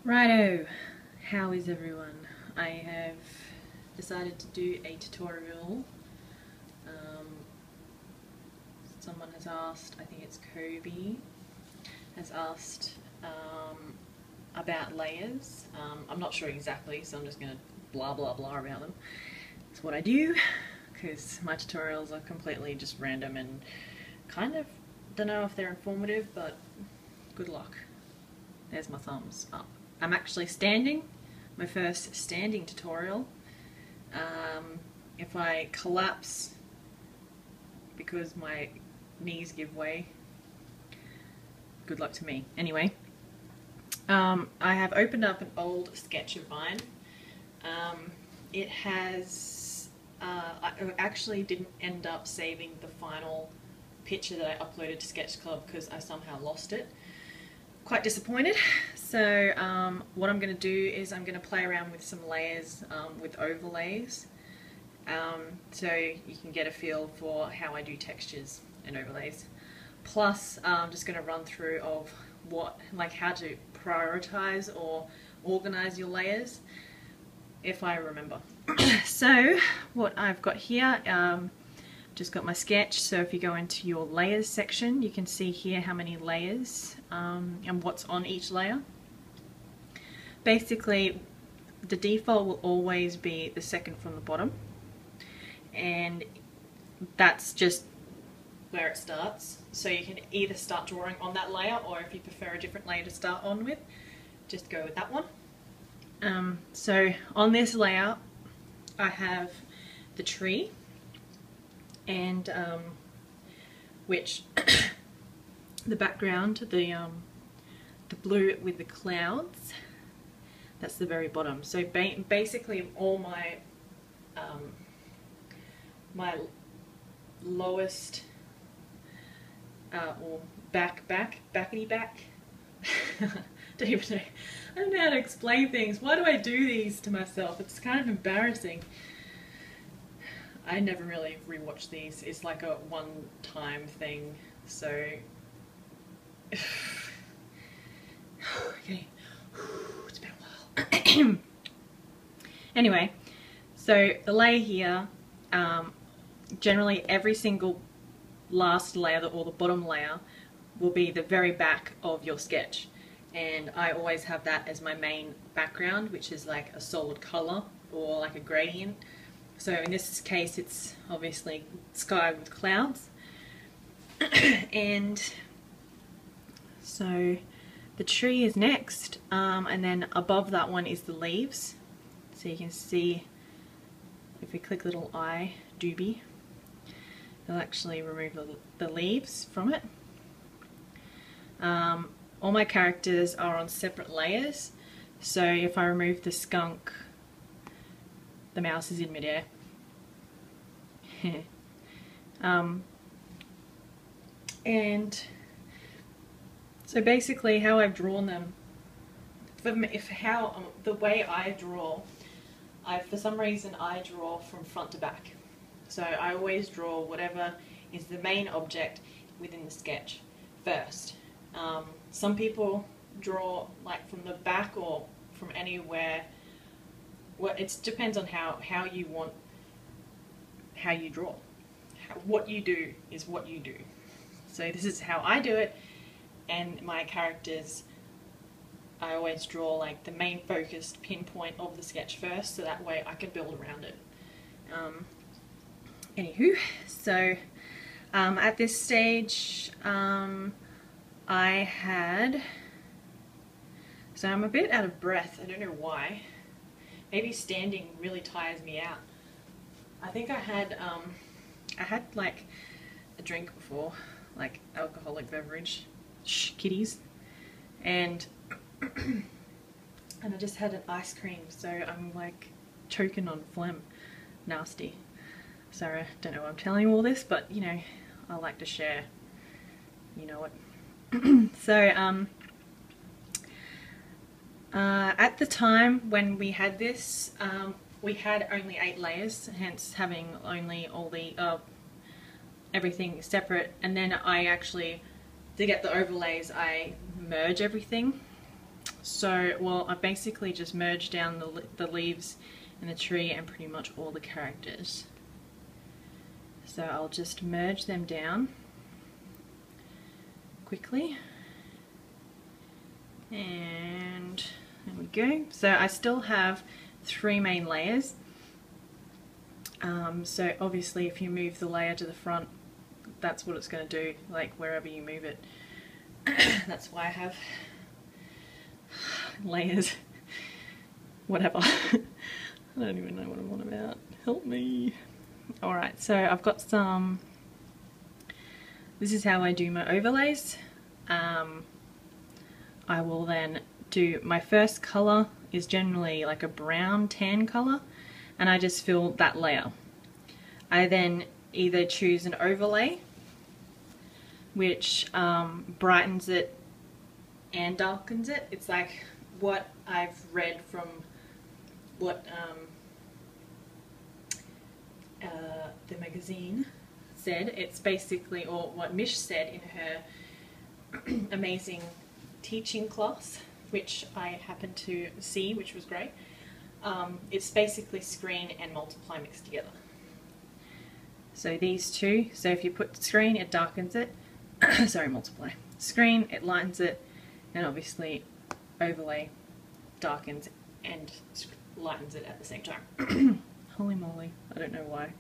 Righto, how is everyone? I have decided to do a tutorial. Someone has asked, I think it's Kobe, has asked about layers. I'm not sure exactly, so I'm just going to blah blah blah about them. It's what I do, because my tutorials are completely just random and kind of don't know if they're informative, but good luck. There's my thumbs up. I'm actually standing, my first standing tutorial. If I collapse because my knees give way, good luck to me. Anyway, I have opened up an old sketch of mine. It has, I actually didn't end up saving the final picture that I uploaded to Sketch Club because I somehow lost it. Quite disappointed. So what I'm going to do is I'm going to play around with some layers with overlays, so you can get a feel for how I do textures and overlays. Plus I'm just going to run through of how to prioritize or organize your layers if I remember. So what I've got here, just got my sketch, so if you go into your layers section you can see here how many layers and what's on each layer. Basically the default will always be the second from the bottom, and that's just where it starts, so you can either start drawing on that layer, or if you prefer a different layer to start on with, just go with that one. So on this layer I have the tree, and which the background, the blue with the clouds, that's the very bottom. So basically all my my lowest or backity back don't even know, I don't know how to explain things. Why do I do these to myself? It's kind of embarrassing. I never really rewatch these. It's like a one-time thing, so okay, it's been a while. Anyway, so the layer here, generally every single last layer or the bottom layer will be the very back of your sketch, and I always have that as my main background, which is like a solid color or like a gradient. So in this case it's obviously sky with clouds. And so the tree is next, and then above that one is the leaves. So you can see if we click little eye doobie, it'll actually remove the leaves from it. All my characters are on separate layers, so if I remove the skunk, the mouse is in midair. And so basically how I've drawn them, the way I draw, for some reason I draw from front to back. So I always draw whatever is the main object within the sketch first. Some people draw like from the back or from anywhere. Well, it depends on how you draw. What you do is what you do. So this is how I do it, and my characters, I always draw like the main focused pinpoint of the sketch first, so that way I can build around it. Anywho, so at this stage so I'm a bit out of breath. I don't know why. Maybe standing really tires me out. I think I had like a drink before, like alcoholic beverage, kitties, and I just had an ice cream, so I'm like choking on phlegm. Nasty. Sorry, I don't know why I'm telling you all this, but you know, I like to share, you know what. So at the time when we had this, we had only 8 layers, hence having only all the everything separate. And then I actually, to get the overlays, I merge everything. So, well, I basically just merged down the leaves in the tree and pretty much all the characters. So I'll just merge them down quickly. And there we go. So I still have 3 main layers. So obviously if you move the layer to the front, that's what it's going to do, like wherever you move it. That's why I have layers. Whatever. I don't even know what I'm on about. Help me. Alright, so I've got some... This is how I do my overlays. I will then do... My first colour is generally like a brown tan colour, and I just fill that layer. I then either choose an overlay, which brightens it and darkens it. It's like what I've read from what the magazine said. It's basically, or what Mish said in her amazing teaching class, which I happened to see, which was great. It's basically screen and multiply mixed together. So these two, so if you put screen, it darkens it. Sorry, multiply. Screen, it lightens it, and obviously overlay darkens and lightens it at the same time. Holy moly, I don't know why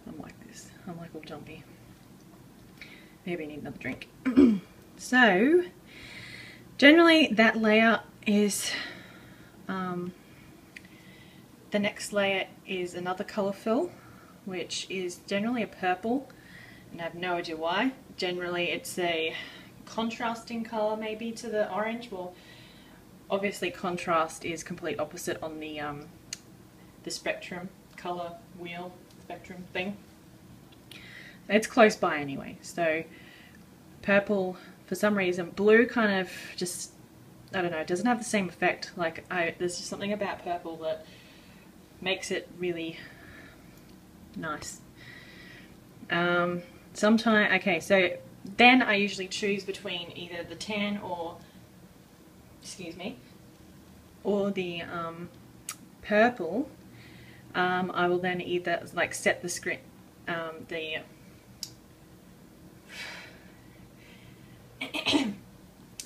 I'm like this. I'm like all jumpy. Maybe I need another drink. So, generally that layer is, the next layer is another colour fill, which is generally a purple, and I have no idea why. Generally it's a contrasting colour maybe to the orange. Well, obviously contrast is complete opposite on the spectrum colour wheel spectrum thing. It's close by anyway. So purple, for some reason, blue kind of just, I don't know, it doesn't have the same effect. Like there's just something about purple that makes it really nice. Okay, so then I usually choose between either the tan or, excuse me, or the purple. I will then either like set the screen,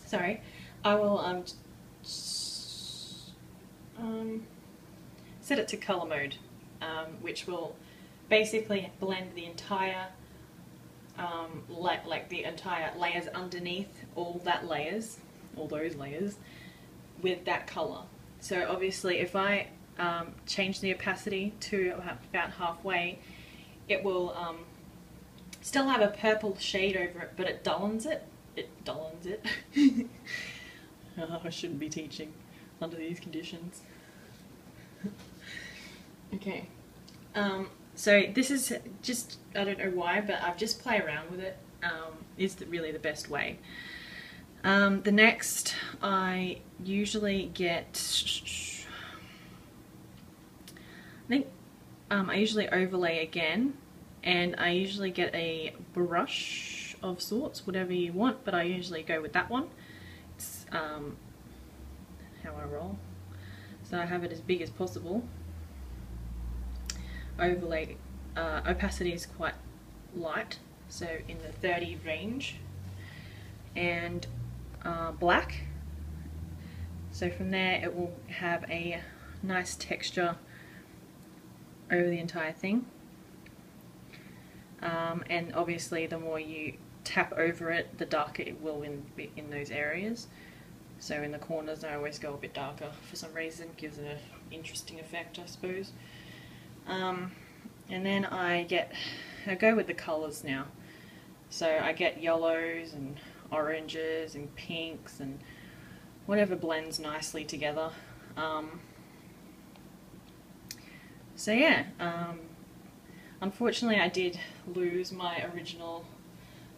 sorry, I will set it to color mode, which will basically blend the entire like the entire layers underneath all those layers with that color. So obviously if I change the opacity to about halfway, it will still have a purple shade over it, but it dullens it. Oh, I shouldn't be teaching under these conditions. Okay. So this is just, I don't know why, but I've just play around with it. Is really the best way. The next, I usually get, I usually overlay again, and I usually get a brush of sorts, whatever you want, but I usually go with that one. It's how I roll. So I have it as big as possible. Overlay opacity is quite light, so in the 30 range, and black. So from there it will have a nice texture over the entire thing, and obviously the more you tap over it, the darker it will in those areas. So in the corners I always go a bit darker for some reason, gives it an interesting effect, I suppose. And then I go with the colours now. So I get yellows and oranges and pinks and whatever blends nicely together. So yeah, unfortunately I did lose my original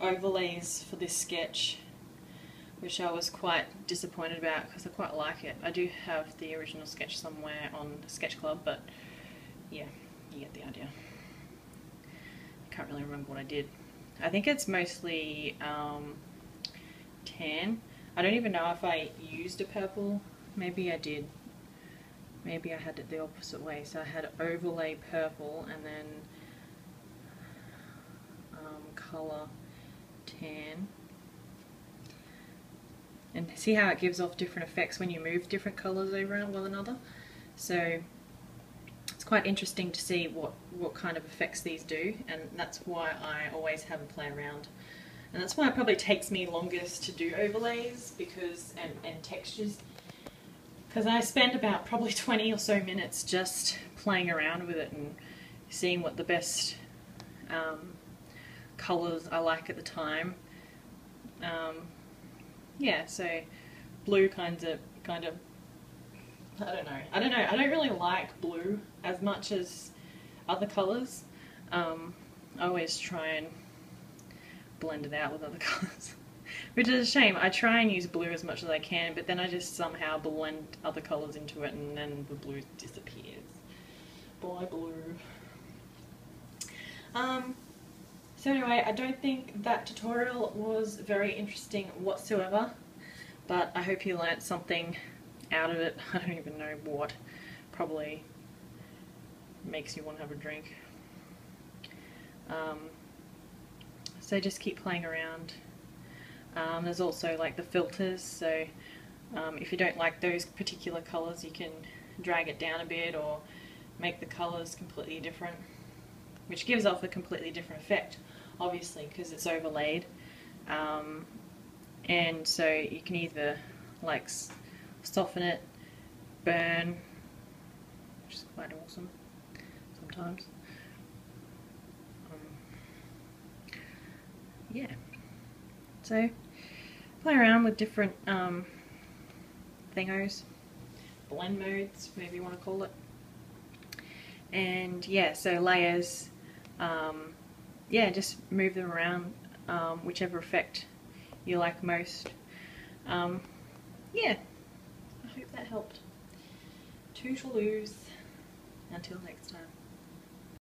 overlays for this sketch, which I was quite disappointed about because I quite like it. I do have the original sketch somewhere on Sketch Club, but yeah, you get the idea. I can't really remember what I did. I think it's mostly tan. I don't even know if I used a purple maybe I did. Maybe I had it the opposite way. So I had overlay purple and then colour tan. And see how it gives off different effects when you move different colours over one another. So it's quite interesting to see what kind of effects these do, and that's why I always have a play around. And that's why it probably takes me longest to do overlays because and textures, because I spend about probably 20 or so minutes just playing around with it and seeing what the best colours I like at the time. Yeah, so blue kind of I don't know. I don't really like blue as much as other colours. I always try and blend it out with other colours, which is a shame. I try and use blue as much as I can, but then I just somehow blend other colours into it and then the blue disappears. Bye blue. So anyway, I don't think that tutorial was very interesting whatsoever, but I hope you learnt something out of it. I don't even know what. Probably makes you want to have a drink. So just keep playing around. There's also like the filters, so if you don't like those particular colours you can drag it down a bit or make the colours completely different, which gives off a completely different effect, obviously, because it's overlaid. And so you can either like soften it, burn, which is quite awesome sometimes. Yeah, so play around with different thingos, blend modes, whatever you want to call it. And yeah, so layers, yeah, just move them around, whichever effect you like most. Yeah, I hope that helped. Toodaloo. Until next time.